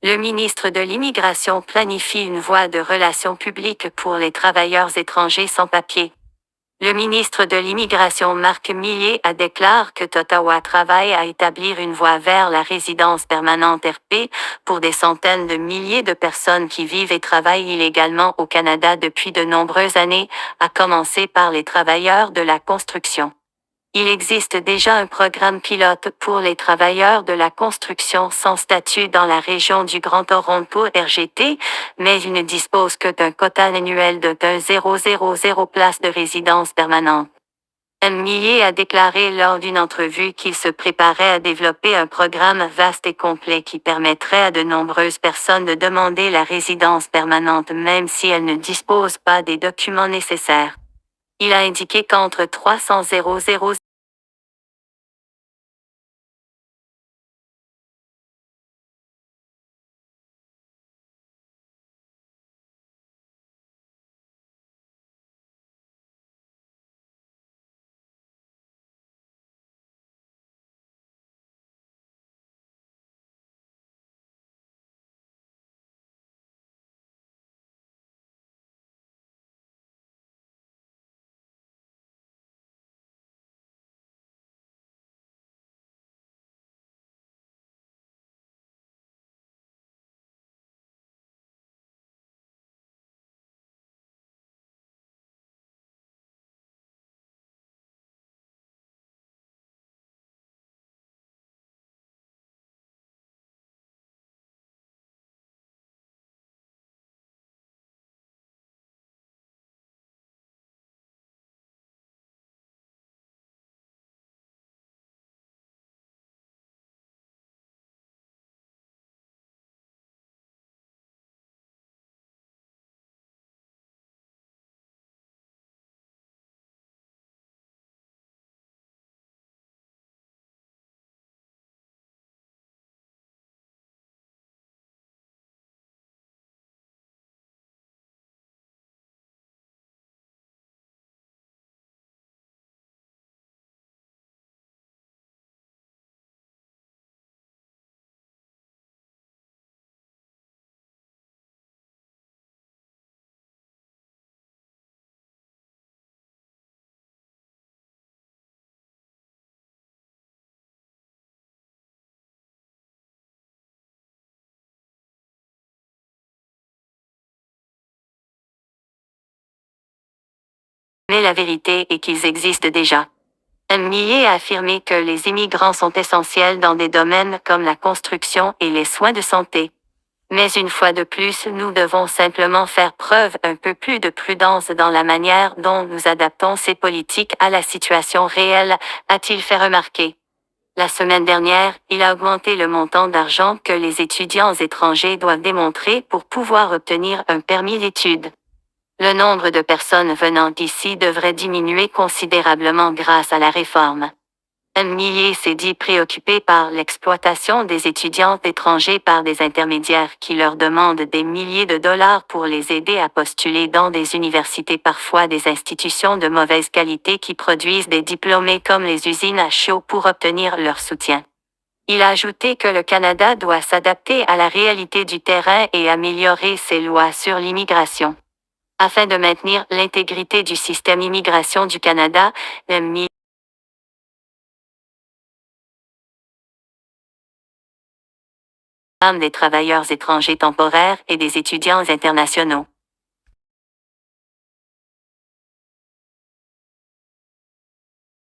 Le ministre de l'Immigration planifie une voie de relations publiques pour les travailleurs étrangers sans papier. Le ministre de l'Immigration Marc Millier a déclaré que Ottawa travaille à établir une voie vers la résidence permanente RP pour des centaines de milliers de personnes qui vivent et travaillent illégalement au Canada depuis de nombreuses années, à commencer par les travailleurs de la construction. Il existe déjà un programme pilote pour les travailleurs de la construction sans statut dans la région du Grand Toronto RGT, mais il ne dispose que d'un quota annuel de 1,000 places de résidence permanente. Un millier a déclaré lors d'une entrevue qu'il se préparait à développer un programme vaste et complet qui permettrait à de nombreuses personnes de demander la résidence permanente même si elles ne disposent pas des documents nécessaires. Il a indiqué qu'entre 300 mais la vérité est qu'ils existent déjà. Un millier a affirmé que les immigrants sont essentiels dans des domaines comme la construction et les soins de santé. Mais une fois de plus, nous devons simplement faire preuve un peu plus de prudence dans la manière dont nous adaptons ces politiques à la situation réelle, a-t-il fait remarquer. La semaine dernière, il a augmenté le montant d'argent que les étudiants étrangers doivent démontrer pour pouvoir obtenir un permis d'études. Le nombre de personnes venant d'ici devrait diminuer considérablement grâce à la réforme. Un millier s'est dit préoccupé par l'exploitation des étudiants étrangers par des intermédiaires qui leur demandent des milliers de dollars pour les aider à postuler dans des universités, parfois des institutions de mauvaise qualité qui produisent des diplômés comme les usines à chaux pour obtenir leur soutien. Il a ajouté que le Canada doit s'adapter à la réalité du terrain et améliorer ses lois sur l'immigration. Afin de maintenir l'intégrité du système immigration du Canada, un millier des travailleurs étrangers temporaires et des étudiants internationaux.